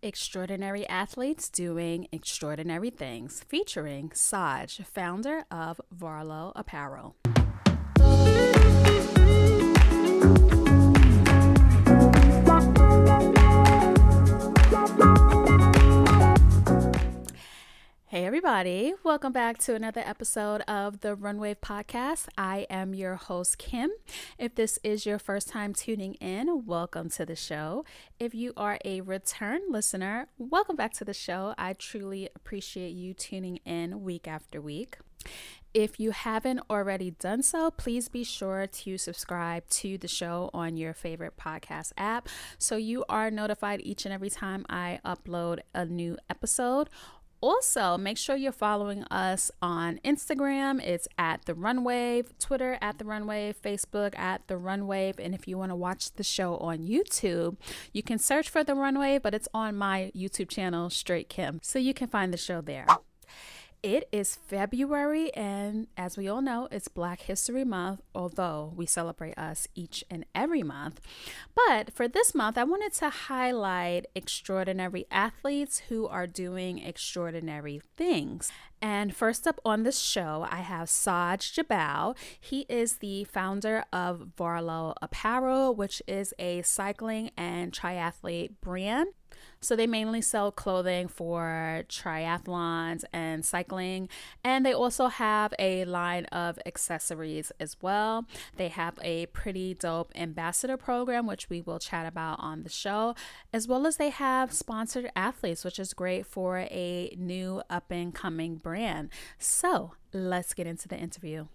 Extraordinary Athletes Doing Extraordinary Things, featuring Soj, founder of Varlo Apparel. Hey everybody, welcome back to another episode of the Runway Podcast. I am your host, Kim. If this is your first time tuning in, welcome to the show. If you are a return listener, welcome back to the show. I truly appreciate you tuning in week after week. If you haven't already done so, please be sure to subscribe to the show on your favorite podcast app so you are notified each and every time I upload a new episode. Also, make sure you're following us on Instagram. It's at The Runway, Twitter at The Runway, Facebook at The Runway. And if you want to watch the show on YouTube, you can search for The Runway, but it's on my YouTube channel, Straight Kim. So you can find the show there. It is February, and as we all know, it's Black History Month, although we celebrate us each and every month. But for this month, I wanted to highlight extraordinary athletes who are doing extraordinary things. And first up on the show, I have Soj Jibowu. He is the founder of Varlo Apparel, which is a cycling and triathlete brand. So they mainly sell clothing for triathlons and cycling, and they also have a line of accessories as well. They have a pretty dope ambassador program, which we will chat about on the show, as well as they have sponsored athletes, which is great for a new up and coming brand. So let's get into the interview.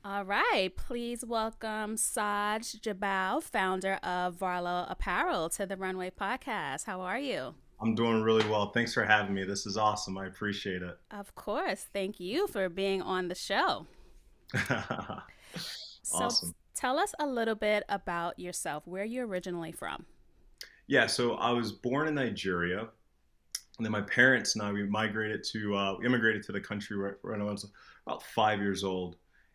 All right, please welcome Soj Jibowu, founder of Varlo Apparel, to the Runway Podcast. How are you? I'm doing really well. Thanks for having me. This is awesome. I appreciate it. Of course. Thank you for being on the show. So Awesome. tell us a little bit about yourself. Where are you originally from? Yeah, so I was born in Nigeria, and then my parents and I we immigrated to the country when I was about 5 years old,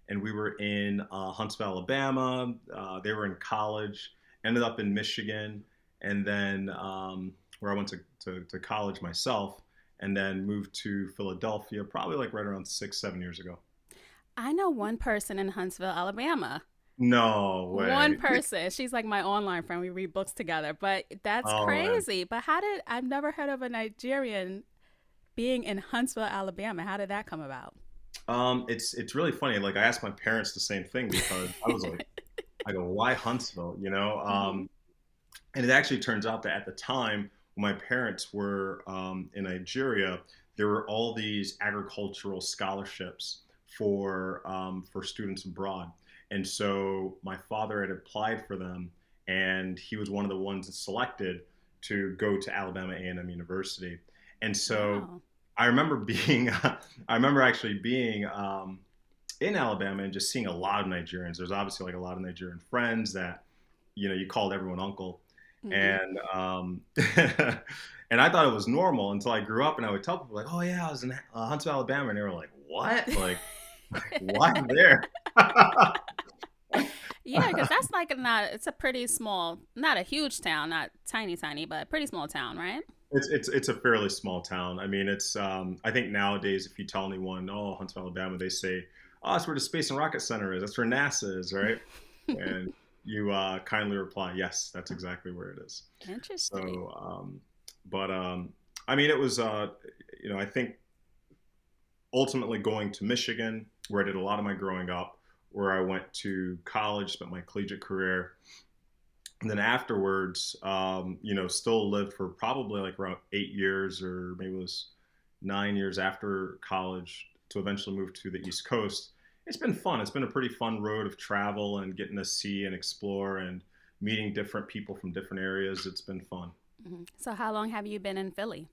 and we were in Huntsville, Alabama. They were in college, ended up in Michigan, and then where I went to college myself, and then moved to Philadelphia, probably like right around 6, 7 years ago. I know one person in Huntsville, Alabama. No One way. person. She's like my online friend. We read books together. But that's Oh man. crazy. But I've never heard of a Nigerian being in Huntsville, Alabama. How did that come about? It's really funny. Like I asked my parents the same thing because I was like, I go, why Huntsville? Hmm. And it actually turns out that at the time when my parents were in Nigeria, there were all these agricultural scholarships for students abroad, and so my father had applied for them, and he was one of the ones selected to go to Alabama A&M University, and so Wow. I remember being, I remember actually being in Alabama and just seeing a lot of Nigerians. There's obviously like a lot of Nigerian friends that, you called everyone uncle. Hmm. And and I thought it was normal until I grew up and I would tell people like, oh yeah, I was in Huntsville, Alabama. And they were like, what? Like, why there? Yeah, because that's like it's a pretty small, not a huge town, not tiny, tiny, but pretty small town, right? It's a fairly small town. I mean, I think nowadays if you tell anyone, oh, Huntsville, Alabama, they say, oh, that's where the Space and Rocket Center is. That's where NASA is, right? And you kindly reply, yes, that's exactly where it is. Interesting. So, but I mean, it was, I think ultimately going to Michigan, where I did a lot of my growing up, where I went to college, spent my collegiate career, and then afterwards, still lived for probably like around 8 years, or maybe it was 9 years after college, to eventually move to the East Coast. It's been fun. It's been a pretty fun road of travel and getting to see and explore and meeting different people from different areas. It's been fun. Hmm. So, how long have you been in Philly?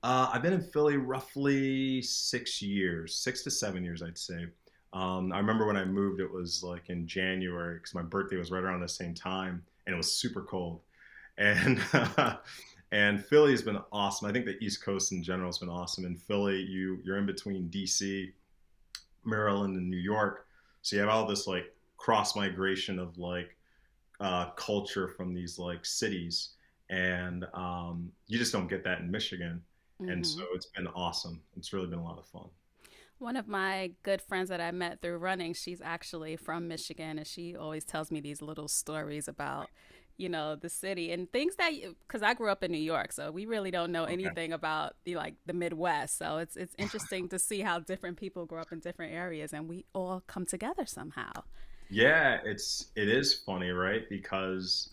I've been in Philly roughly 6 years, 6 to 7 years, I'd say. I remember when I moved, it was like in January because my birthday was right around the same time, and it was super cold. And and Philly has been awesome. I think the East Coast in general has been awesome. In Philly, you're in between DC, Maryland, and New York, so you have all this like cross migration of like culture from these like cities, and you just don't get that in Michigan. And so Hmm. it's been awesome. It's really been a lot of fun. One of my good friends that I met through running, she's actually from Michigan, and she always tells me these little stories about, the city and things that, because I grew up in New York, so we really don't know Okay. anything about the Midwest. So it's interesting to see how different people grow up in different areas, and we all come together somehow. Yeah, it is funny, right? Because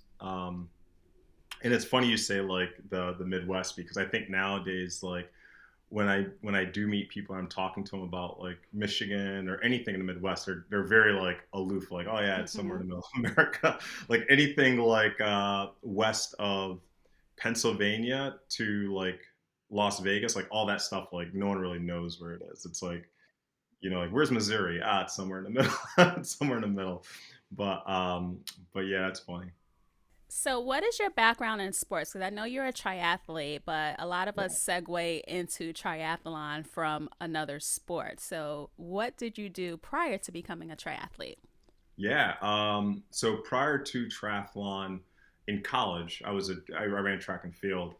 and it's funny you say like the Midwest, because I think nowadays, like when I do meet people, I'm talking to them about like Michigan or anything in the Midwest, they're very like aloof, like, oh yeah, it's somewhere Hmm. in the middle of America. Like anything like west of Pennsylvania to like Las Vegas, like all that stuff, like no one really knows where it is. It's like, like where's Missouri? Ah, it's somewhere in the middle. It's somewhere in the middle. But but yeah, it's funny. So, what is your background in sports? Because I know you're a triathlete, but a lot of us Yeah. segue into triathlon from another sport. So, what did you do prior to becoming a triathlete? Yeah. So prior to triathlon in college, I ran track and field,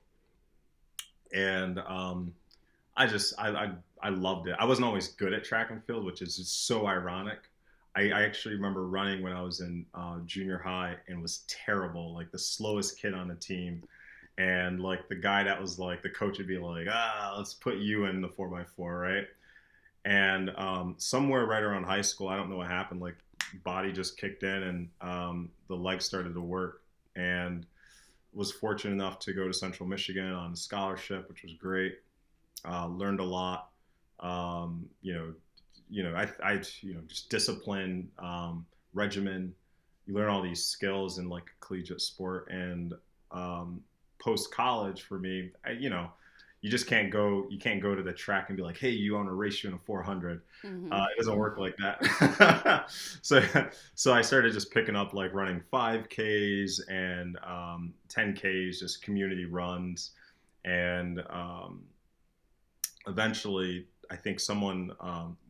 and I loved it. I wasn't always good at track and field, which is just so ironic. I actually remember running when I was in junior high and was terrible, like the slowest kid on the team. And like the guy that was like the coach would be like, let's put you in the 4x4, right? And somewhere right around high school, I don't know what happened. Like body just kicked in, and the legs started to work. And was fortunate enough to go to Central Michigan on a scholarship, which was great. Learned a lot. Um, you know, just discipline, regimen. You learn all these skills in like a collegiate sport, and post college for me, you just can't go. You can't go to the track and be like, "Hey, you want to race you in a 400?" Hmm. It doesn't work like that. so, so I started just picking up like running 5Ks and 10Ks, just community runs, and eventually, I think someone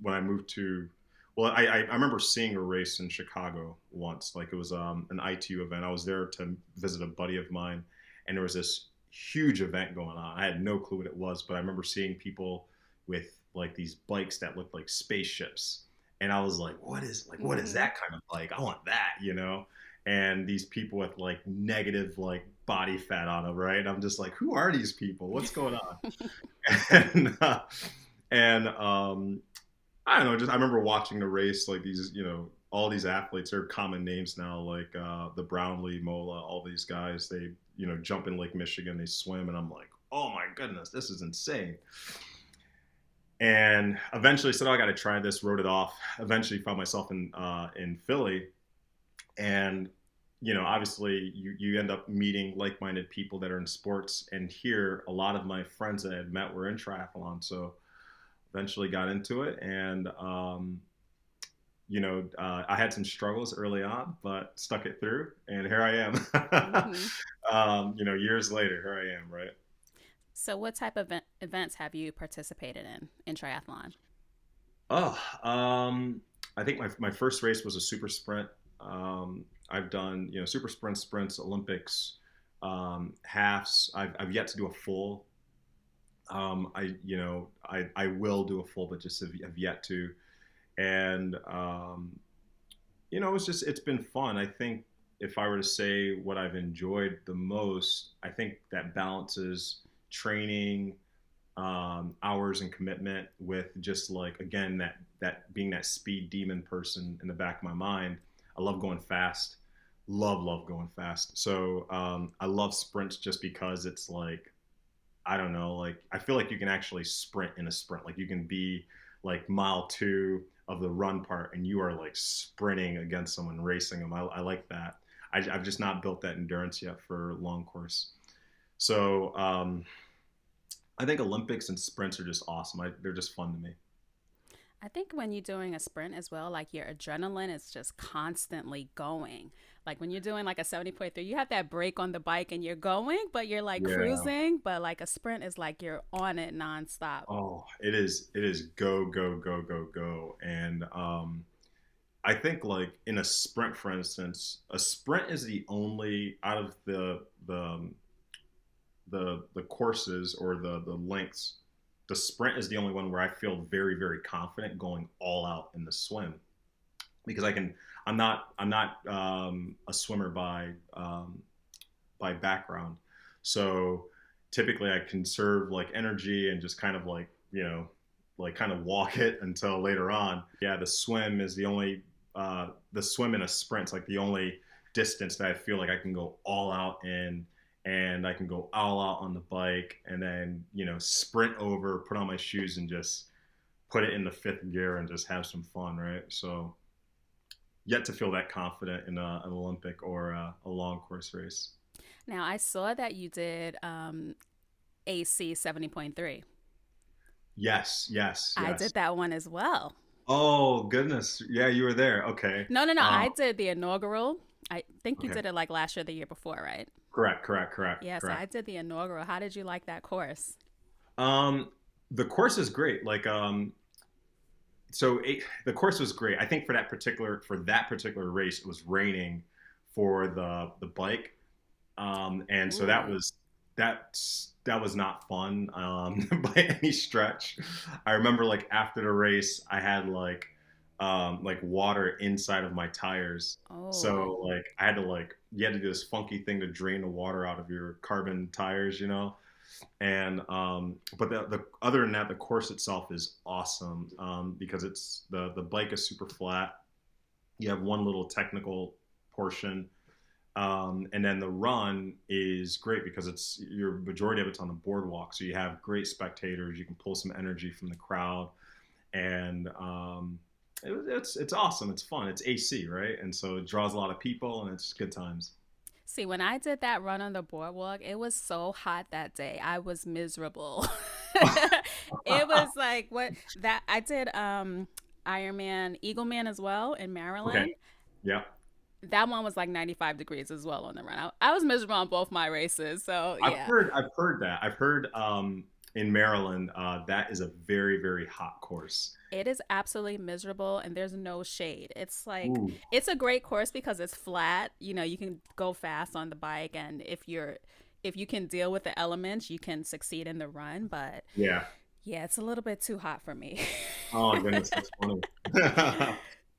when I moved to, well, I remember seeing a race in Chicago once. Like it was an ITU event. I was there to visit a buddy of mine, and there was this huge event going on. I had no clue what it was, but I remember seeing people with like these bikes that looked like spaceships, and I was like, what is Hmm. that kind of bike? I want that. And these people with like negative like body fat on them, right? I'm just like, who are these people? What's going on? and and I don't know. Just I remember watching the race, like these, all these athletes. They're common names now, like the Brownlee, Mola, all these guys. They, jump in Lake Michigan, they swim, and I'm like, oh my goodness, this is insane. And eventually said, oh, I got to try this. Wrote it off. Eventually found myself in Philly, and obviously you end up meeting like-minded people that are in sports. And here, a lot of my friends that I had met were in triathlon, so eventually got into it. And I had some struggles early on, but stuck it through, and here I am. Hmm. Years later, here I am, right? So, what type of events have you participated in triathlon? Oh, I think my first race was a super sprint. I've done super sprints, Olympics, halves. I've yet to do a full. I will do a full, but just have yet to. And it's been fun. I think if I were to say what I've enjoyed the most, I think that balances training, hours and commitment with just like, again, that being that speed demon person in the back of my mind. I love going fast, love going fast. So I love sprints just because it's like, I don't know, like I feel like you can actually sprint in a sprint. Like you can be like mile two of the run part, and you are like sprinting against someone, racing them. I like that. I've just not built that endurance yet for long course. So I think Olympics and sprints are just awesome. They're just fun to me. I think when you're doing a sprint as well, like your adrenaline is just constantly going. Like when you're doing like a 70.3, you have that break on the bike and you're going, but you're like Yeah. cruising. But like a sprint is like you're on it nonstop. Oh, it is. It is go go go go go. And I think like in a sprint, for instance, a sprint is the only out of the the courses or the lengths, the sprint is the only one where I feel very, very confident going all out in the swim because I'm not a swimmer by background. So typically I conserve like energy and just kind of like, like kind of walk it until later on. Yeah, the swim in a sprint's like the only distance that I feel like I can go all out in, and I can go all out on the bike and then, sprint over, put on my shoes and just put it in the fifth gear and just have some fun, right? So yet to feel that confident in an Olympic or a long course race. Now, I saw that you did AC 70.3. Yes, yes, I yes. did that one as well. Oh goodness, yeah, you were there. Okay, No, no, no. um, I did the inaugural. I think you okay, did it like last year, the year before, right? correct, correct, correct, Yeah, so I correct. did the inaugural. How did you like that course? Um, the course is great. Like, the course was great. I think for that particular race, it was raining for the bike, and so Ooh. that was not fun by any stretch. I remember like after the race, I had like water inside of my tires. Oh. So like I had to like you had to do this funky thing to drain the water out of your carbon tires, and but the other than that, the course itself is awesome because the bike is super flat. You have one little technical portion, and then the run is great because it's your majority of it's on the boardwalk, so you have great spectators. You can pull some energy from the crowd, and it's awesome. It's fun. It's AC, right? And so it draws a lot of people, and it's good times. See, when I did that run on the boardwalk, it was so hot that day. I was miserable. It was like what that I did Ironman Eagle Man as well in Okay. Maryland. Yeah. That one was like 95 degrees as well on the run. I was miserable on both my races. So, yeah. I've heard that. I've heard in Maryland that is a very, very hot course. It is absolutely miserable and there's no shade. It's like Ooh. it's a great course because it's flat. You know, you can go fast on the bike and if you can deal with the elements, you can succeed in the run, but Yeah. yeah, it's a little bit too hot for me. Oh goodness, that's funny.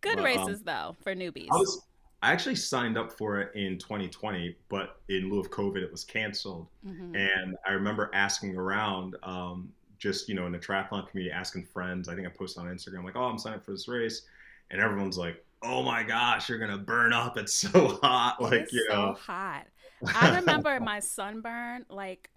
Good But races though for I newbies. was I actually signed up for it in 2020, but in lieu of COVID, it was canceled. Hmm. And I remember asking around, just in the triathlon community, asking friends. I think I posted on Instagram like, "Oh, I'm signing up for this race," and everyone's like, "Oh my gosh, you're gonna burn up! It's so hot!" It is Like, so hot. I remember my sunburn, like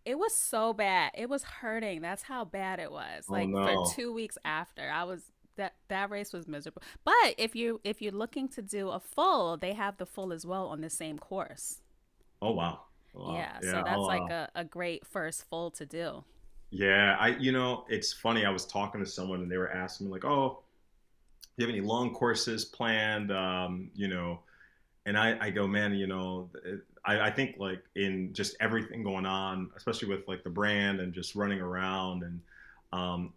it was so bad. It was hurting. That's how bad it was. oh Like for no, 2 weeks after, I was that race was miserable. But if you're looking to do a full, they have the full as well on the same course. oh wow, oh, wow, Yeah, so yeah, that's like a great first full to do. yeah. It's funny. I was talking to someone and they were asking me like, "Oh, do you have any long courses planned?" And I go, man, I think like in just everything going on, especially with like the brand and just running around, and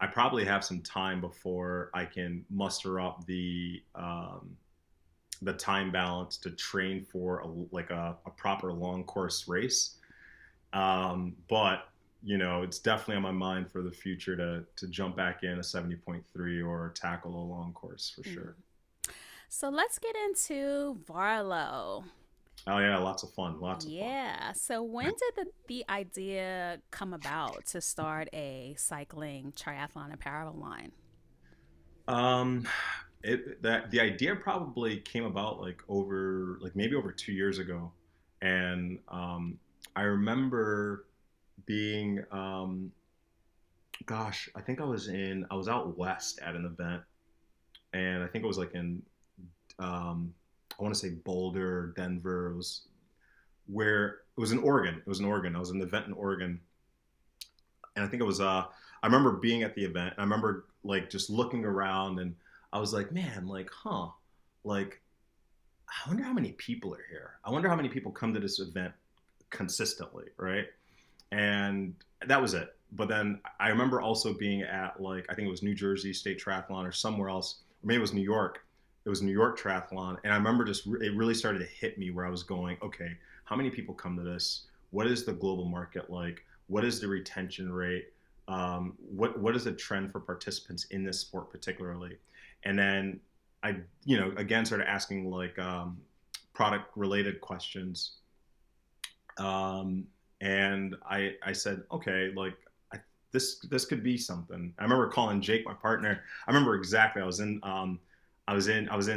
I probably have some time before I can muster up the time balance to train for a proper long course race. But it's definitely on my mind for the future to jump back in a 70.3 or tackle a long course for Mm. sure. So let's get into Varlo. Oh yeah, lots of fun, lots of fun. Yeah. So when did the idea come about to start a cycling triathlon apparel line? Um, the idea probably came about like maybe over 2 years ago, and I remember being gosh, I think I was out west at an event, and I think it was like in I want to say Boulder, Denver. It was in Oregon. It was in Oregon. I was in an event in Oregon, and I think it was I remember being at the event. I remember like just looking around, and I was like, man, like, huh, like I wonder how many people are here. I wonder how many people come to this event consistently, right? And that was it. But then I remember also being at like I think it was New Jersey State Triathlon or somewhere else, or maybe it was New York. It was New York Triathlon, and I remember it really started to hit me where I was going, okay, how many people come to this? what is the global market like? What is the retention rate? What is the trend for participants in this sport particularly? And then I, again, started asking like product related questions. And I said, okay, like this could be something. I remember calling Jake, my partner. I remember exactly. I was in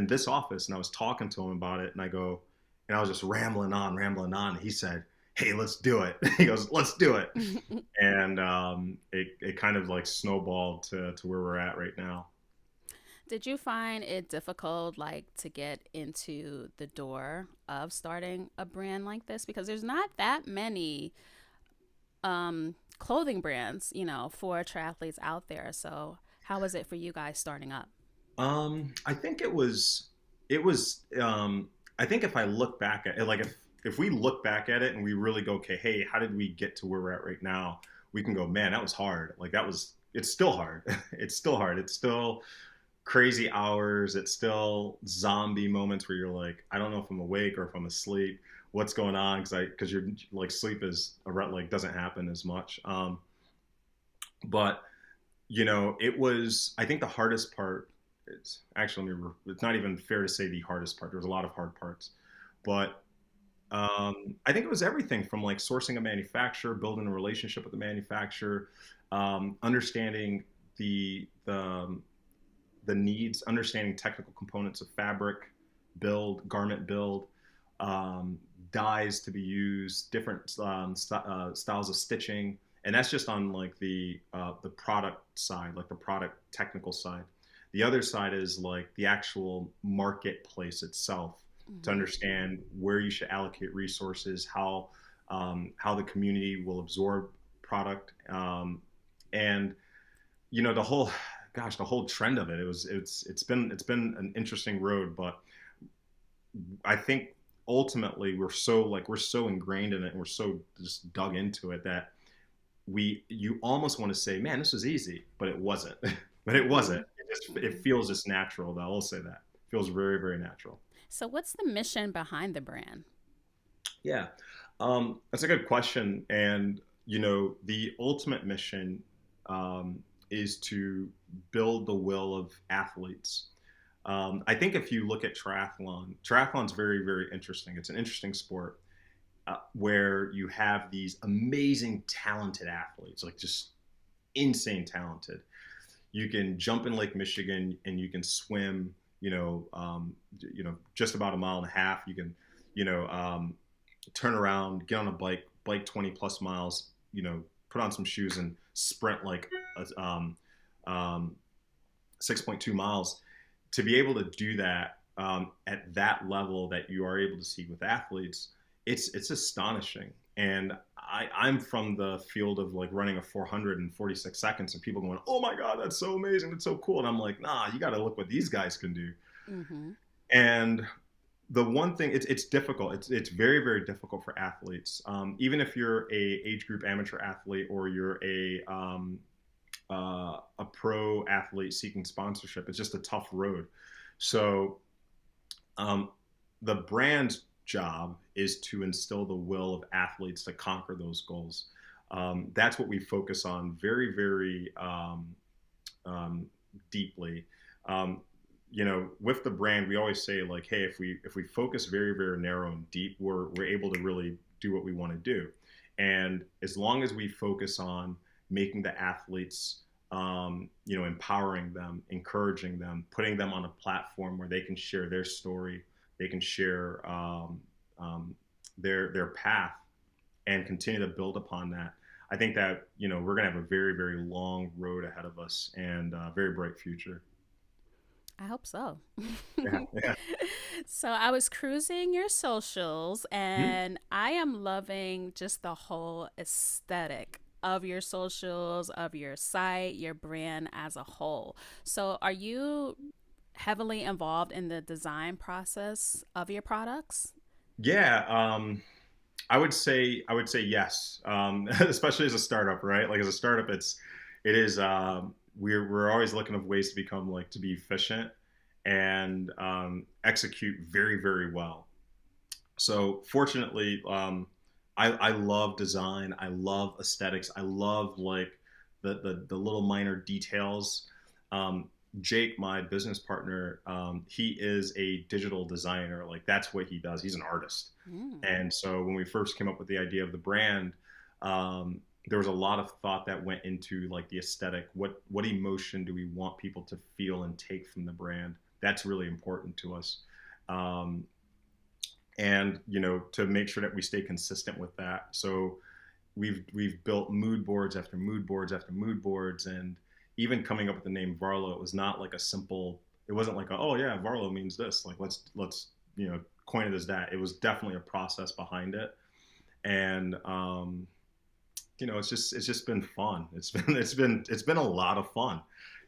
this office and I was talking to him about it, and I was just rambling on. He said, "Hey, let's do it." He goes, "Let's do it," and it kind of like snowballed to where we're at right now. Did you find it difficult, like, to get into the door of starting a brand like this? Because there's not that many clothing brands, for triathletes out there. So, how was it for you guys starting up? I think it was. I think if I look back at it, like if we look back at it and we really go, okay, hey, how did we get to where we're at right now? We can go, man, that was hard. Like that was. It's still hard. It's still hard. It's still crazy hours. It's still zombie moments where you're like, I don't know if I'm awake or if I'm asleep. What's going on? Because you're like sleep is like doesn't happen as much. But it was. I think the hardest part. It's actually it's not even fair to say the hardest part. There's a lot of hard parts, but I think it was everything from like sourcing a manufacturer, building a relationship with the manufacturer, understanding the the needs, understanding technical components of fabric build, garment build, um, dyes to be used, different styles of stitching, and that's just on like the product side, like the product technical side. The other side is like the actual marketplace itself, to Hmm. understand where you should allocate resources, how the community will absorb product, and the whole the whole trend of it. It's been an interesting road, but I think ultimately we're so ingrained in it and we're so just dug into it that you almost want to say, man, this was easy, but it wasn't. But it wasn't. Hmm. It Hmm. feels just natural though. I'll say that. It feels very, very natural. So, what's the mission behind the brand? Yeah. That's a good question. And the ultimate mission is to build the will of athletes. I think if you look at triathlon's very, very interesting. It's an interesting sport where you have these amazing, talented athletes, like just insane talented. You can jump in Lake Michigan and you can swim, just about a mile and a half. You can, you know, um, turn around, get on a bike 20 plus miles, put on some shoes and sprint like a, 6.2 miles. To be able to do that at that level that you are able to see with athletes, it's astonishing. And I'm from the field of like running a 400 in 46 seconds, and people going, "Oh my God, that's so amazing! That's so cool!" And I'm like, "Nah, you got to look what these guys can do." Hmm. And the one thing, it's difficult. It's very, very difficult for athletes, even if you're a age group amateur athlete or you're a pro athlete seeking sponsorship. It's just a tough road. So um, the brand's job is to instill the will of athletes to conquer those goals. That's what we focus on very, very um, deeply. Um, with the brand, we always say like, hey, if we focus very, very narrow and deep, we're able to really do what we want to do. And as long as we focus on making the athletes, empowering them, encouraging them, putting them on a platform where they can share their story, they can share their path, and continue to build upon that. I think that we're going to have a very, very long road ahead of us and a very bright future. I hope so. Yeah, yeah. So I was cruising your socials Hmm? and I am loving just the whole aesthetic of your socials, of your site, your brand as a whole. So are you heavily involved in the design process of your products? Yeah, I would say yes, especially as a startup, right? Like as a startup, it is we're always looking of ways to become like to be efficient and execute very, very well. So fortunately, I love design. I love aesthetics. I love like the little minor details. Um, Jake, my business partner, he is a digital designer. Like that's what he does. He's an artist. Mm. And so when we first came up with the idea of the brand, there was a lot of thought that went into like the aesthetic. What emotion do we want people to feel and take from the brand? That's really important to us. Um, and to make sure that we stay consistent with that. So we've built mood boards after mood boards after mood boards, and even coming up with the name Varlo, it was not like a simple. It wasn't like oh yeah, Varlo means this. Like let's coin it as that. It was definitely a process behind it, and it's just been fun. It's been a lot of fun.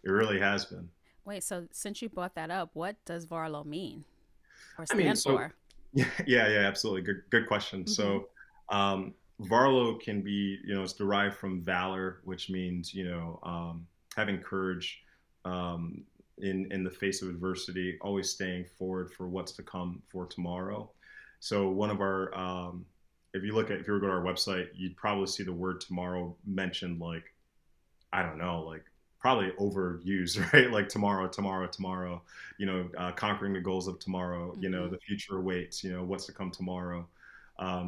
It really has been. Wait, so since you brought that up, what does Varlo mean or I mean, stand so for? yeah, absolutely. Good question. Mm-hmm. So, Varlo can be, it's derived from valor, which means, having courage, in the face of adversity, always staying forward for what's to come for tomorrow. So one of our, if you were to go to our website, you'd probably see the word tomorrow mentioned like, I don't know, like probably overused, right? Like tomorrow, tomorrow, tomorrow, conquering the goals of tomorrow, Mm-hmm. the future awaits, what's to come tomorrow.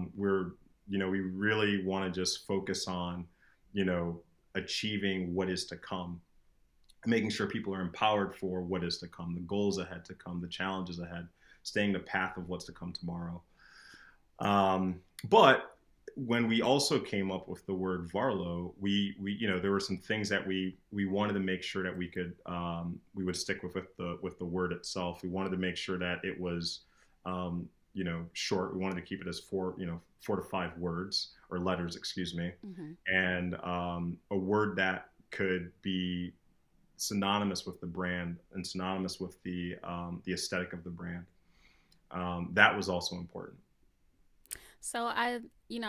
We really want to just focus on, you know, achieving what is to come, making sure people are empowered for what is to come, the goals ahead to come, the challenges ahead, staying the path of what's to come tomorrow. But when we also came up with the word Varlo, we there were some things that we wanted to make sure that we would stick with the word itself. We wanted to make sure that it was short. We wanted to keep it as 4 to 5 words or letters, excuse me, Mm-hmm. and a word that could be synonymous with the brand and synonymous with the aesthetic of the brand. That was also important. So I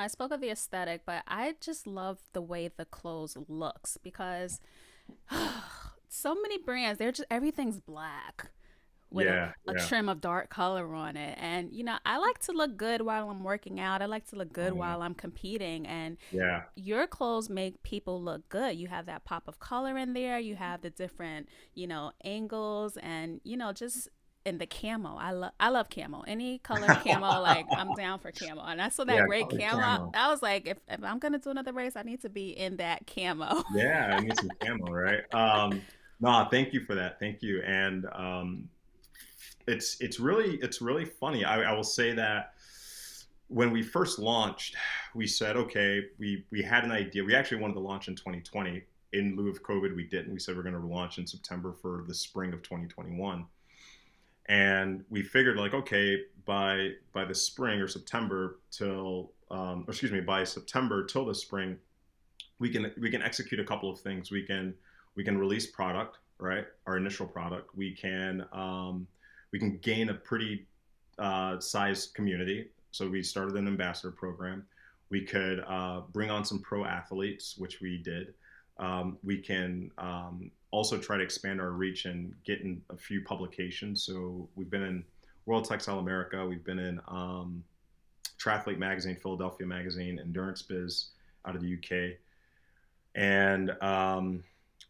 spoke of the aesthetic, but I just love the way the clothes looks because so many brands, they're just everything's black with Yeah, a yeah. trim of dark color on it. And I like to look good while I'm working out. I like to look good Oh yeah. while I'm competing. And Yeah. your clothes make people look good. You have that pop of color in there. You have the different, angles and, just in the camo. I love camo. Any color camo, like I'm down for camo. And I saw that Yeah, great color camo. camo. I was like, if I'm gonna do another race, I need to be in that camo. Yeah, I need some camo, right? No, thank you for that. Thank you. And it's really funny. I will say that when we first launched, we said, okay, we had an idea. We actually wanted to launch in 2020. In lieu of COVID, we didn't. We said we're going to launch in September for the spring of 2021. And we figured like, okay, by the spring or September till, or excuse me, by September till the spring, we can execute a couple of things. We can release product, right? Our initial product. We can gain a pretty sized community. So we started an ambassador program. We could bring on some pro athletes, which we did. We can also try to expand our reach and get in a few publications. So we've been in World Textile America. We've been in Triathlete Magazine, Philadelphia Magazine, Endurance Biz out of the UK, and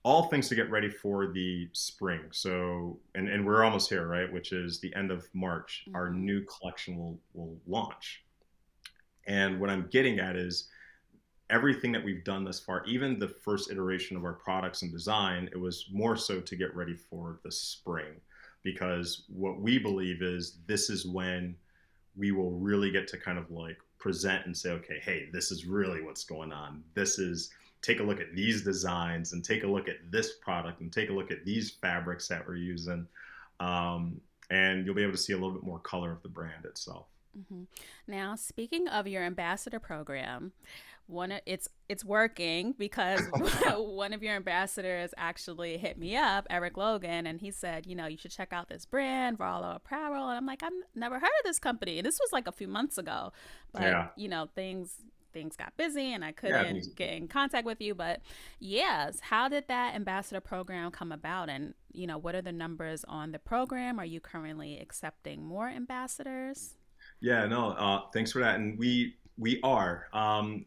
all things to get ready for the spring. So, and we're almost here, right? Which is the end of March. Our Mm-hmm. new collection will launch. And what I'm getting at is everything that we've done thus far, even the first iteration of our products and design, it was more so to get ready for the spring. Because what we believe is this is when we will really get to kind of like present and say, okay, hey, this is really what's going on. This is take a look at these designs and take a look at this product and take a look at these fabrics that we're using. And you'll be able to see a little bit more color of the brand itself. Mm-hmm. Now, speaking of your ambassador program, it's working because one of your ambassadors actually hit me up, Eric Logan, and he said, you should check out this brand, Varlo Apparel, and I'm like, I've never heard of this company. And this was like a few months ago, but Yeah. things got busy and I Yeah. couldn't get in contact with you. But yes, how did that ambassador program come about? And what are the numbers on the program? Are you currently accepting more ambassadors? Yeah, no, thanks for that. And We are.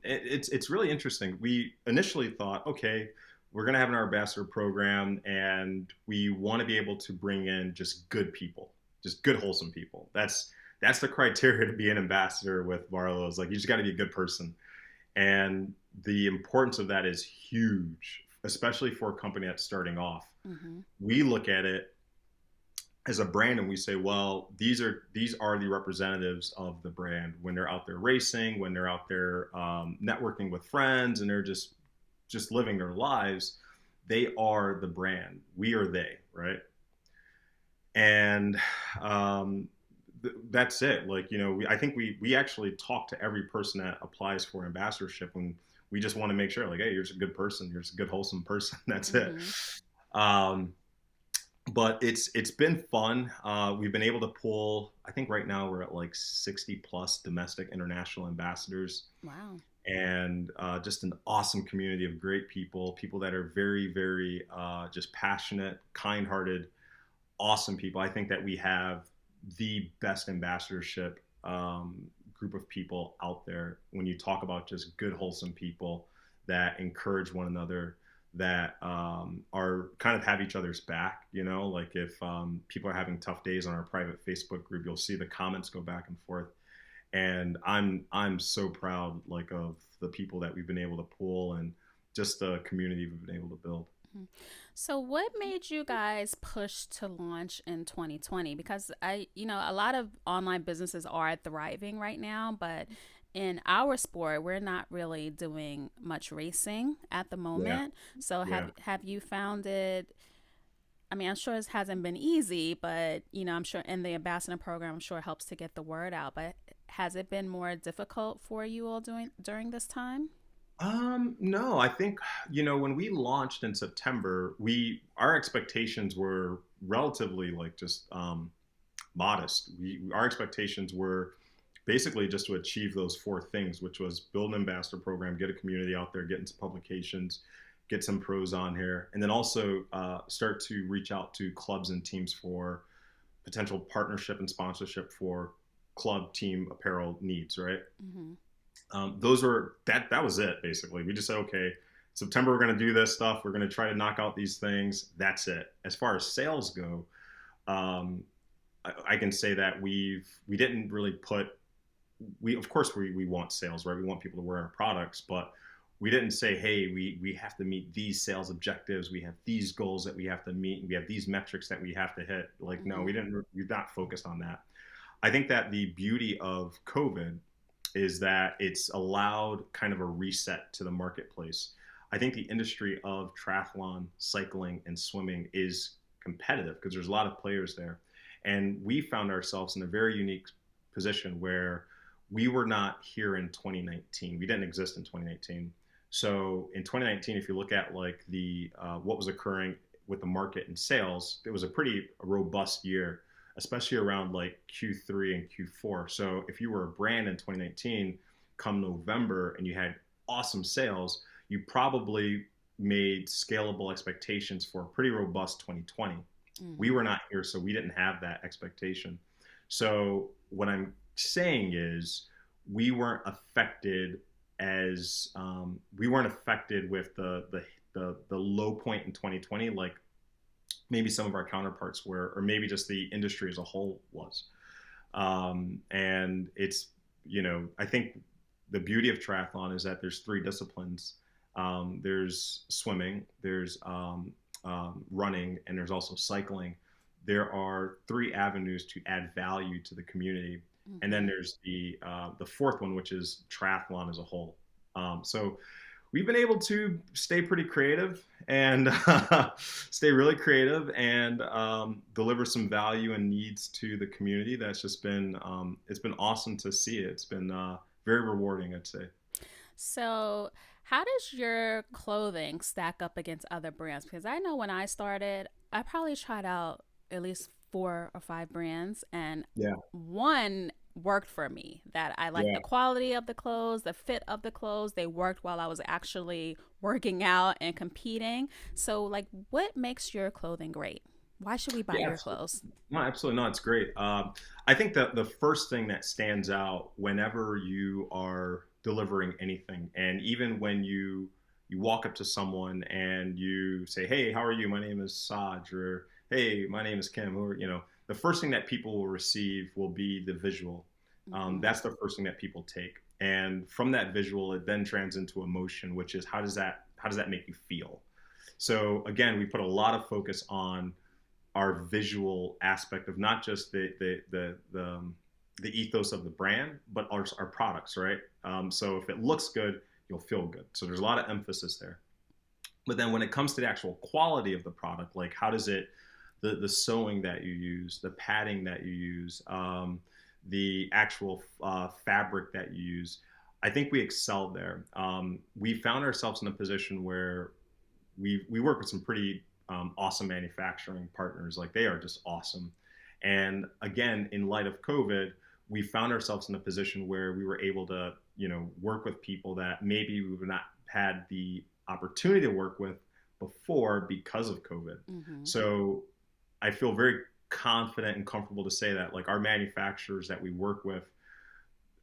It's really interesting. We initially thought, okay, we're going to have an ambassador program, and we want to be able to bring in just good people, just good, wholesome people. That's the criteria to be an ambassador with Varlo. Is like you just got to be a good person, and the importance of that is huge, especially for a company that's starting off. Mm-hmm. We look at it as a brand and we say, well, these are the representatives of the brand when they're out there racing, when they're out there networking with friends, and they're just living their lives. They are the brand. We are they, right? And that's it. Like, I think we actually talk to every person that applies for ambassadorship, and we just want to make sure, like, hey, you're just a good person, you're just a good, wholesome person. That's it. Mm-hmm. Um, but it's been fun. We've been able to pull. I think right now we're at like 60 plus domestic international ambassadors, Wow. and just an awesome community of great people. People that are very, very just passionate, kind-hearted, awesome people. I think that we have the best ambassadorship group of people out there. When you talk about just good, wholesome people that encourage one another, that are kind of have each other's back. Like if people are having tough days on our private Facebook group, you'll see the comments go back and forth. And I'm so proud, like, of the people that we've been able to pull, and just the community we've been able to build. Mhm. So, what made you guys push to launch in 2020? Because a lot of online businesses are thriving right now, but in our sport, we're not really doing much racing at the Yeah, moment. So, yeah. have you found it? I mean, I'm sure it hasn't been easy, but I'm sure in the ambassador program, I'm sure it helps to get the word out. But has it been more difficult for you all doing during this time? No, I think, when we launched in September, our expectations were relatively, like, just modest. Our expectations were basically just to achieve those four things, which was build an ambassador program, get a community out there, get into publications, get some pros on here, and then also start to reach out to clubs and teams for potential partnership and sponsorship for club team apparel needs, right? Mm-hmm. Those were that was it. Basically, we just said, okay, September we're going to do this stuff, we're going to try to knock out these things. That's it. As far as sales go, um, I can say that we didn't really put, we of course we want sales, right? We want people to wear our products, but we didn't say, hey, we have to meet these sales objectives, we have these goals that we have to meet, and we have these metrics that we have to hit. Like, no, Mm-hmm. we're not focused on that. I think that the beauty of COVID is that it's allowed kind of a reset to the marketplace. I think the industry of triathlon, cycling, and swimming is competitive because there's a lot of players there. And we found ourselves in a very unique position where we were not here in 2019. We didn't exist in 2019. So in 2019, if you look at like the what was occurring with the market and sales, it was a pretty robust year, especially around like Q3 and Q4. So if you were a brand in 2019, come November, and you had awesome sales, you probably made scalable expectations for a pretty robust 2020. We Mm-hmm. were not here, so we didn't have that expectation. So what I'm saying is we weren't affected as we weren't affected with the low point in 2020 like maybe some of our counterparts were, or maybe just the industry as a whole was. And it's, I think the beauty of triathlon is that there's three disciplines. There's swimming, there's running, and there's also cycling. There are three avenues to add value to the community, and then Mm-hmm. there's the fourth one, which is triathlon as a whole. So we've been able to stay pretty creative and stay really creative and deliver some value and needs to the community. That's just been it's been awesome to see it. It's been very rewarding, I'd say. So, how does your clothing stack up against other brands? Because I know when I started, I probably tried out at least 4 or 5 brands, and Yeah, one worked for me. That I liked yeah. the quality of the clothes, the fit of the clothes. They worked while I was actually working out and competing. So, like, what makes your clothing great? Why should we buy Yeah, your absolutely. clothes? No, absolutely. No, it's great. I think that the first thing that stands out whenever you are delivering anything, and even when you walk up to someone and you say, "Hey, how are you? My name is Saj," or "Hey, my name is Kim," or the first thing that people will receive will be the visual. Mm-hmm. That's the first thing that people take, and from that visual, it then trans into emotion, which is how does that make you feel? So again, we put a lot of focus on our visual aspect of not just the ethos of the brand, but our products, right? So if it looks good, you'll feel good. So there's a lot of emphasis there. But then when it comes to the actual quality of the product, like how does it, the sewing that you use, the padding that you use, the actual fabric that you use, I think we excelled there. We found ourselves in a position where we work with some pretty awesome manufacturing partners. Like they are just awesome. And again, in light of COVID, we found ourselves in a position where we were able to, work with people that maybe we would not had the opportunity to work with before because of COVID. Mm-hmm. So I feel very confident and comfortable to say that like our manufacturers that we work with,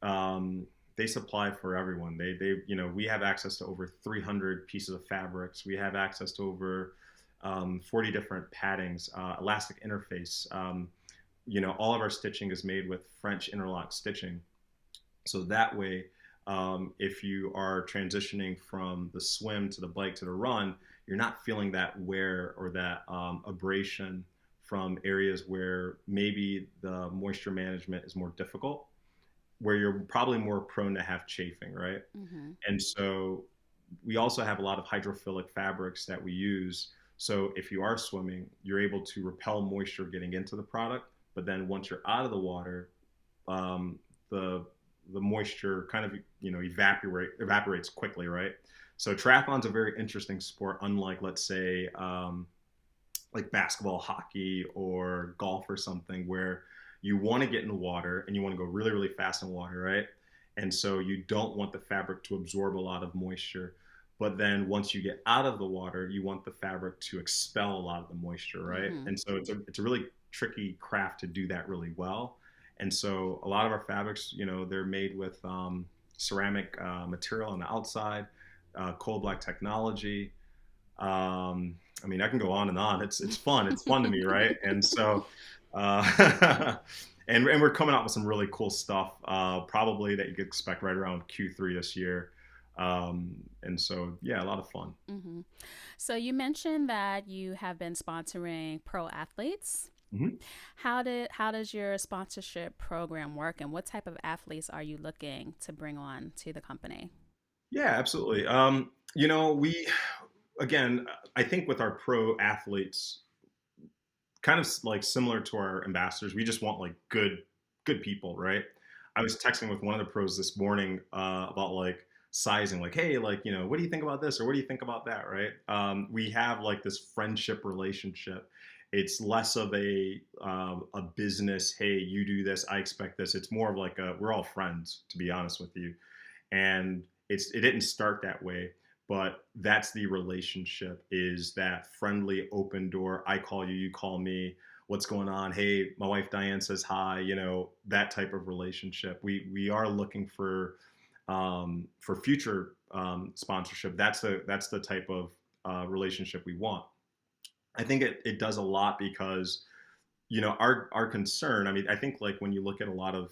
um, they supply for everyone. We have access to over 300 pieces of fabrics. We have access to over 40 different paddings, elastic interface. All of our stitching is made with French interlock stitching. So that way, if you are transitioning from the swim to the bike to the run, you're not feeling that wear or that abrasion from areas where maybe the moisture management is more difficult, where you're probably more prone to have chafing, right? Mm-hmm. And so we also have a lot of hydrophilic fabrics that we use. So if you are swimming, you're able to repel moisture getting into the product. But then once you're out of the water, um, the the moisture kind of evaporates quickly, right? So triathlon's a very interesting sport, unlike let's say like basketball, hockey, or golf or something, where you want to get in the water and you want to go really, really fast in water, right? And so you don't want the fabric to absorb a lot of moisture. But then once you get out of the water, you want the fabric to expel a lot of the moisture, right? Mm-hmm. And so it's a really tricky craft to do that really well. And so a lot of our fabrics, they're made with ceramic material on the outside, coal black technology. I mean, I can go on and on. It's fun. It's fun to me, right? And so, and we're coming out with some really cool stuff. Probably that you could expect right around Q3 this year. And so, yeah, a lot of fun. Mm-hmm. So you mentioned that you have been sponsoring pro athletes. Hmm. How does your sponsorship program work, and what type of athletes are you looking to bring on to the company? Yeah, absolutely. We again, I think with our pro athletes, kind of like similar to our ambassadors, we just want like good people, right? I was texting with one of the pros this morning about like sizing, like, hey, like, what do you think about this or what do you think about that, right? We have like this friendship relationship. It's less of a business. Hey, you do this, I expect this. It's more of like we're all friends, to be honest with you. And it didn't start that way, but that's the relationship, is that friendly open door. I call you, you call me, what's going on, hey, my wife Diane says hi, that type of relationship. We are looking for future sponsorship. That's the type of relationship we want. I think it does a lot because our concern, I mean, I think like when you look at a lot of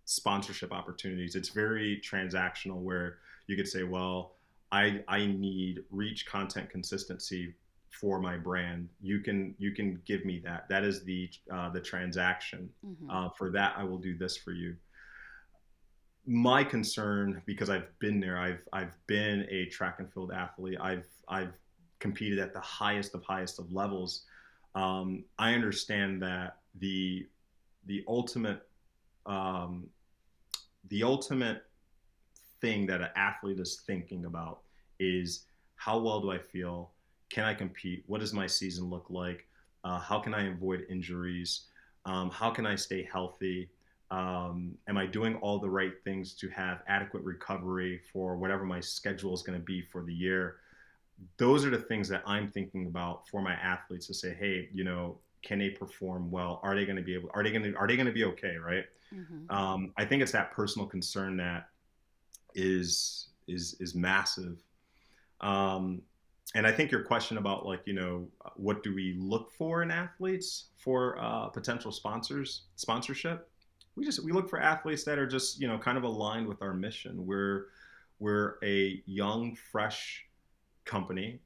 sponsorship opportunities, it's very transactional, where you could say, well, I need reach, content, consistency for my brand. You can give me that. That is the transaction. Mm-hmm. For that, I will do this for you. My concern, because I've been there, I've been a track and field athlete. I've competed at the highest of levels. I understand that the ultimate um, the ultimate thing that an athlete is thinking about is, how well do I feel? Can I compete? What does my season look like? How can I avoid injuries? How can I stay healthy? Am I doing all the right things to have adequate recovery for whatever my schedule is going to be for the year? Those are the things that I'm thinking about for my athletes, to say, hey, Can they perform well? Are they going to be able? Are they going to be okay? Right. Mm-hmm. I think it's that personal concern that is massive. Um, and I think your question about like, what do we look for in athletes for potential sponsorship? We look for athletes that are just, kind of aligned with our mission. We're a young, fresh company.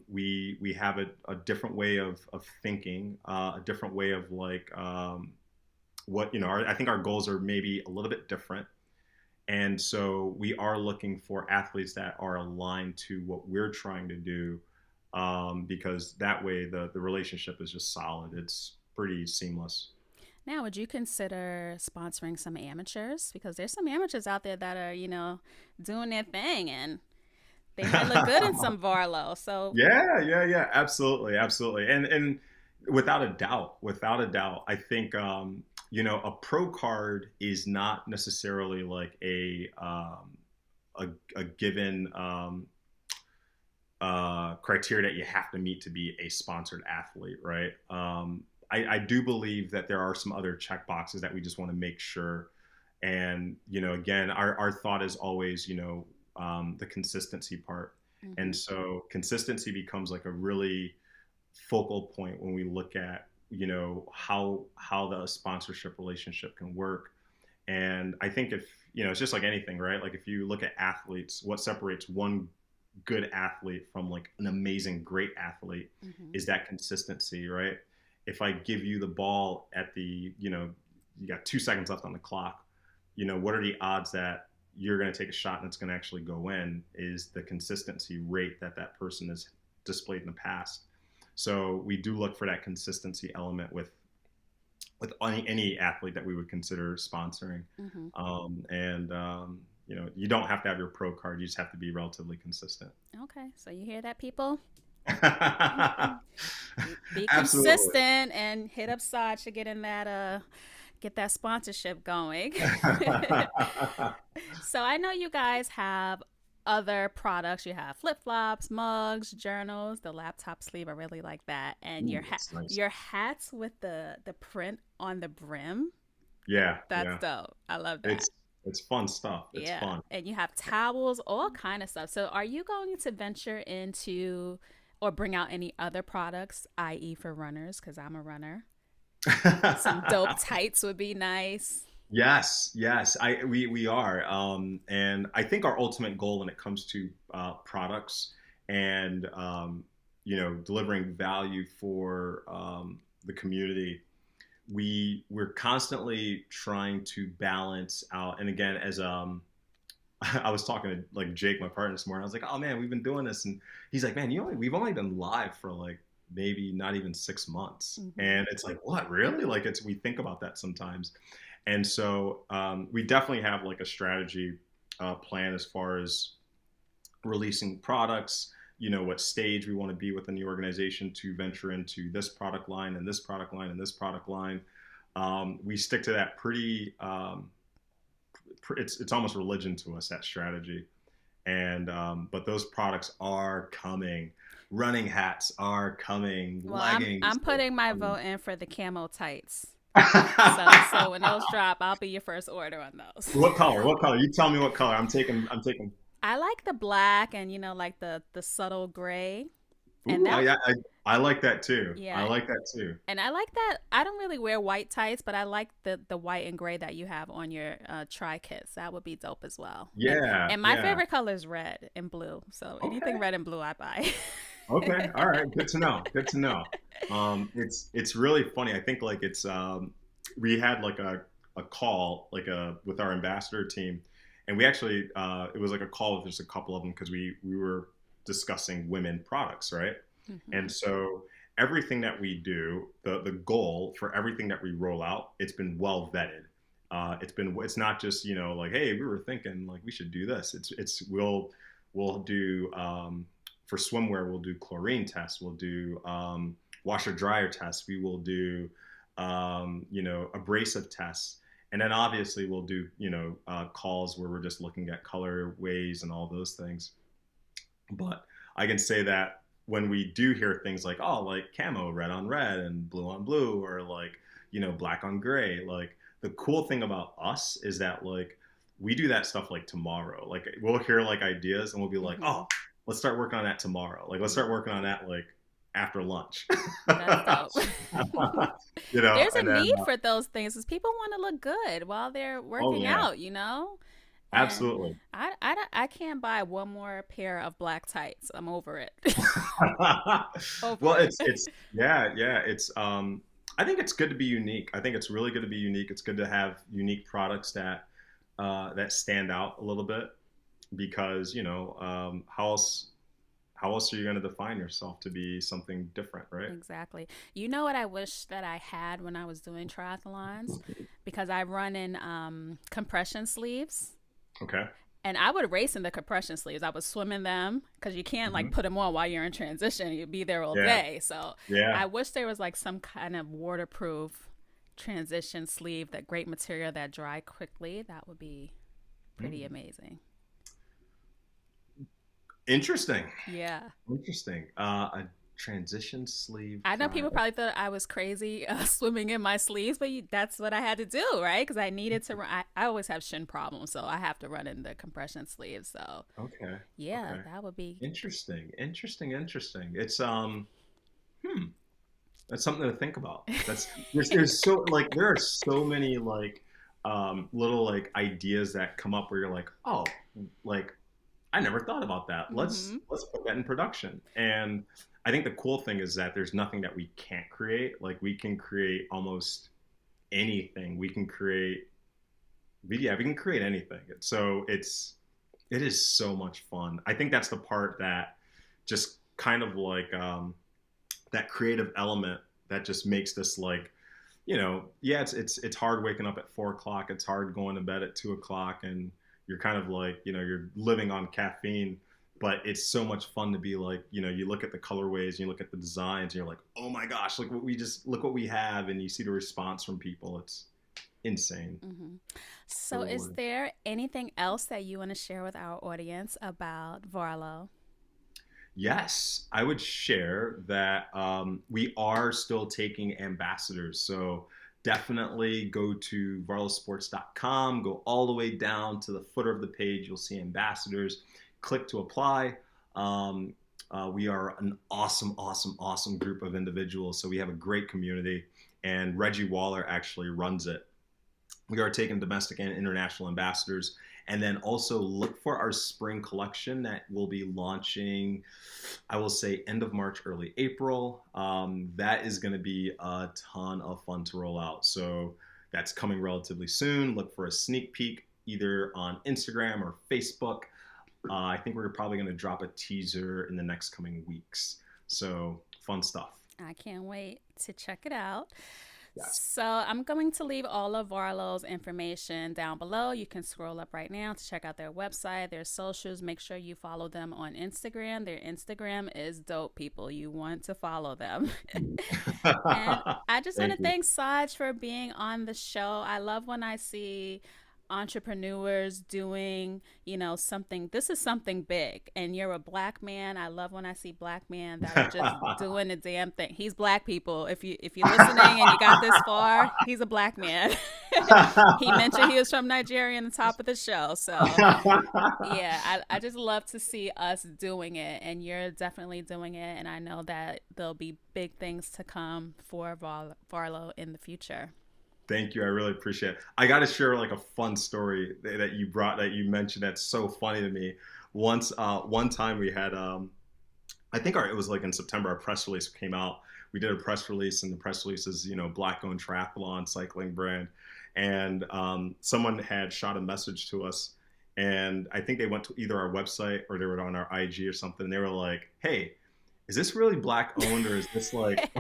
We have a different way of thinking, a different way of like I think our goals are maybe a little bit different. And so we are looking for athletes that are aligned to what we're trying to do, because that way the relationship is just solid. It's pretty seamless. Now, would you consider sponsoring some amateurs? Because there's some amateurs out there that are, doing their thing and they might look good in some Varlo. So, Yeah, absolutely, absolutely, and without a doubt, I think a pro card is not necessarily like a given criteria that you have to meet to be a sponsored athlete, right? I do believe that there are some other check boxes that we just want to make sure. And, again, our thought is always, the consistency part. mm-hmm. And so consistency becomes like a really focal point when we look at, how the sponsorship relationship can work. And I think if, it's just like anything, right? Like if you look at athletes, what separates one good athlete from like an amazing great athlete Mm-hmm. is that consistency, right? If I give you the ball at you got 2 seconds left on the clock, what are the odds that you're going to take a shot and it's going to actually go in? Is the consistency rate that person has displayed in the past. So we do look for that consistency element with any athlete that we would consider sponsoring. Mm-hmm. You don't have to have your pro card. You just have to be relatively consistent. Okay. So, you hear that, people? Be Absolutely. consistent and hit up Soj to get that sponsorship going. So I know you guys have other products. You have flip flops, mugs, journals, the laptop sleeve. I really like that, and Ooh, that's nice. your hats with the print on the brim. Yeah, That's yeah. dope. I love that. It's fun stuff. It's Yeah, fun. and you have towels, all kind of stuff. So are you going to venture into or bring out any other products, i.e., for runners? Because I'm a runner. Some dope tights would be nice. Yes. We are, and I think our ultimate goal when it comes to products and delivering value for the community, we're constantly trying to balance out. And again, as I was talking to like Jake, my partner, this morning. I was like, "Oh man, we've been doing this," and he's like, "Man, we've only been live for like maybe not even 6 months." Mm-hmm. And it's like, "What, really?" Like we think about that sometimes. And so we definitely have like a strategy plan as far as releasing products. What stage we want to be within the organization to venture into this product line and this product line and this product line. We stick to that pretty. It's almost religion to us, that strategy. And but those products are coming. Running hats are coming. Well, Leggings I'm putting my are vote in for the camo tights. So coming. when those drop, I'll be your first order on those. What color? What color? You tell me what color. I'm taking. I like the black and like the subtle gray. And Ooh, that I like that too. I yeah, like that too. and I like that. I don't really wear white tights, but I like the white and gray that you have on your tri kits. That would be dope as well. And Yeah, and my yeah. favorite color is red and blue. So anything Okay. red and blue, I buy. Okay. All right. Good to know. Good to know. It's really funny. I think like we had like a call like with our ambassador team, and we actually it was like a call with just a couple of them because we were discussing women products, right? hmm And so everything that we do, the goal for everything that we roll out, it's been well vetted. It's not just like, hey, we were thinking like we should do this. We'll do for swimwear, we'll do chlorine tests, we'll do washer dryer tests, we will do abrasive tests, and then obviously we'll do calls where we're just looking at colorways and all those things. But I can say that when we do hear things like, oh, like camo, red on red and blue on blue, or like, black on gray, like the cool thing about us is that like we do that stuff like tomorrow. Like we'll hear like ideas and we'll be like, Mm-hmm. oh, let's start working on that tomorrow. Like let's start working on that like after lunch. That's dope. There's a And then need for those things because people want to look good while they're oh working yeah, out, And absolutely. I can't buy one more pair of black tights. I'm over it. Over Well, it. it's yeah, it's I think it's good to be unique. I think it's really good to be unique. It's good to have unique products that stand out a little bit because, how else are you going to define yourself to be something different, right? Exactly. You know what I wish that I had when I was doing triathlons? Because I run in compression sleeves. Okay. And I would race in the compression sleeves. I would swim in them because you can't like Hmm. put them on while you're in transition. You'd be there all Yeah. day. So Yeah. I wish there was like some kind of waterproof transition sleeve, that great material that dry quickly. That would be pretty Mm. amazing. Interesting. Yeah. Interesting. A transition sleeve I know dry. people probably thought I was crazy swimming in my sleeves, but that's what I had to do, right? Because I needed to run. I always have shin problems, so I have to run in the compression sleeves. So, Okay. yeah, Okay. that would be. Interesting. Interesting. Interesting. It's hmm. That's something to think about. There's so like there are so many like little like ideas that come up where you're like, oh, like I never thought about that. Mm-hmm. Let's put that in production. And I think the cool thing is that there's nothing that we can't create. Like we can create almost anything. We can create anything. So it is so much fun. I think that's the part that just kind of like that creative element that just makes this like, yeah, it's hard waking up at 4 o'clock. It's hard going to bed at 2 o'clock, and you're kind of like, you're living on caffeine. But it's so much fun to be like, you look at the colorways and you look at the designs and you're like, oh my gosh, look what we have, and you see the response from people. It's insane. Mm-hmm. So, is Rewarding. there anything else that you want to share with our audience about Varlo? Yes, I would share that we are still taking ambassadors. So definitely go to varlosports.com, go all the way down to the footer of the page. You'll see ambassadors. Click to apply. Um, we are an awesome, awesome, awesome group of individuals. So we have a great community, and Reggie Waller actually runs it. We are taking domestic and international ambassadors. And then also look for our spring collection that will be launching, I will say, end of March, early April. That is going to be a ton of fun to roll out. So that's coming relatively soon. Look for a sneak peek either on Instagram or Facebook. I think we're probably going to drop a teaser in the next coming weeks. So fun stuff. I can't wait to check it out. Yes. So I'm going to leave all of Varlo's information down below. You can scroll up right now to check out their website, their socials. Make sure you follow them on Instagram. Their Instagram is dope, people. You want to follow them. And I just want Thank to you. thank Saj for being on the show. I love when I see entrepreneurs doing, something. This is something big, and you're a black man. I love when I see black men that are just doing the damn thing. He's black, people. If you're listening and you got this far, he's a black man. He mentioned he was from Nigeria in the top of the show. So yeah, I just love to see us doing it, and you're definitely doing it. And I know that there'll be big things to come for Varlo in the future. Thank you. I really appreciate it. I got to share like a fun story that you mentioned that's so funny to me. One time we had, I think it was like in September, our press release came out. We did a press release, and the press release is, black owned triathlon cycling brand. And someone had shot a message to us. And I think they went to either our website or they were on our IG or something. And they were like, hey, is this really black owned, or is this like,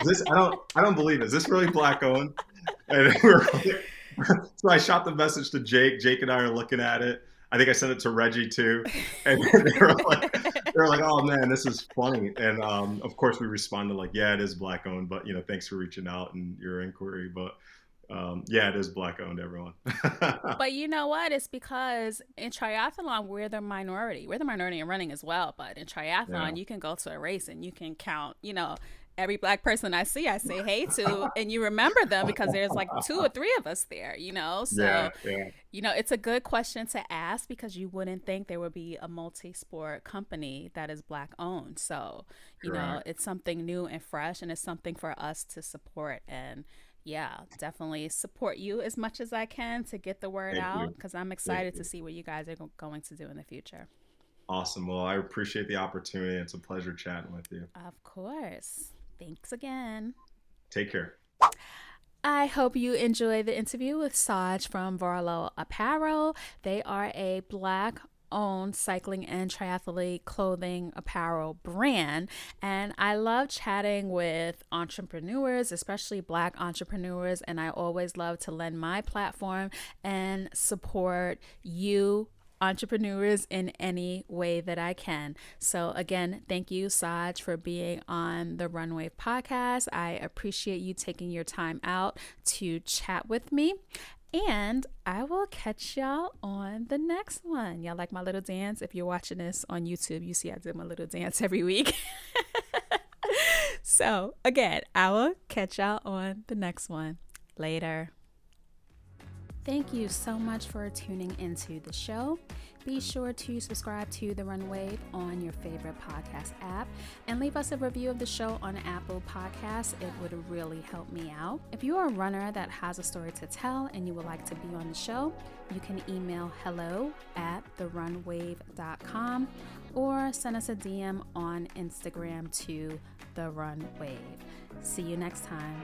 is this, I don't believe it. Is this really black owned? And we were like, so I shot the message to Jake. Jake and I are looking at it. I think I sent it to Reggie too, and they were like, "Oh man, this is funny." And of course, we responded like, "Yeah, it is black owned, but thanks for reaching out and your inquiry." But Yeah, it is Black owned, everyone. But you know what? It's because in triathlon, we're the minority. We're the minority in running as well. But in Yeah. triathlon, you can go to a race and you can count, every Black person I see, I say hey to, and you remember them because there's like two or three of us there, Yeah. So, Yeah. it's a good question to ask because you wouldn't think there would be a multi sport company that is Black owned. So, Correct. it's something new and fresh, and it's something for us to support. And yeah, definitely support you as much as I can to get the word Thank out you. because I'm Thank excited to you. see what you guys are going to do in the future. Awesome. Well, I appreciate the opportunity. It's a pleasure chatting with you. Of course. Thanks again. Take care. I hope you enjoyed the interview with Soj from Varlo Apparel. They are a Black owned cycling and triathlete clothing apparel brand. And I love chatting with entrepreneurs, especially Black entrepreneurs. And I always love to lend my platform and support you entrepreneurs in any way that I can. So again, thank you, Saj, for being on the Runway podcast. I appreciate you taking your time out to chat with me. And I will catch y'all on the next one. Y'all like my little dance? If you're watching this on YouTube, you see I do my little dance every week. So again, I will catch y'all on the next one. Later. Thank you so much for tuning into the show. Be sure to subscribe to The Runway on your favorite podcast app and leave us a review of the show on Apple Podcasts. It would really help me out. If you are a runner that has a story to tell and you would like to be on the show, you can email hello@therunwave.com or send us a DM on Instagram to The Run Wave. See you next time.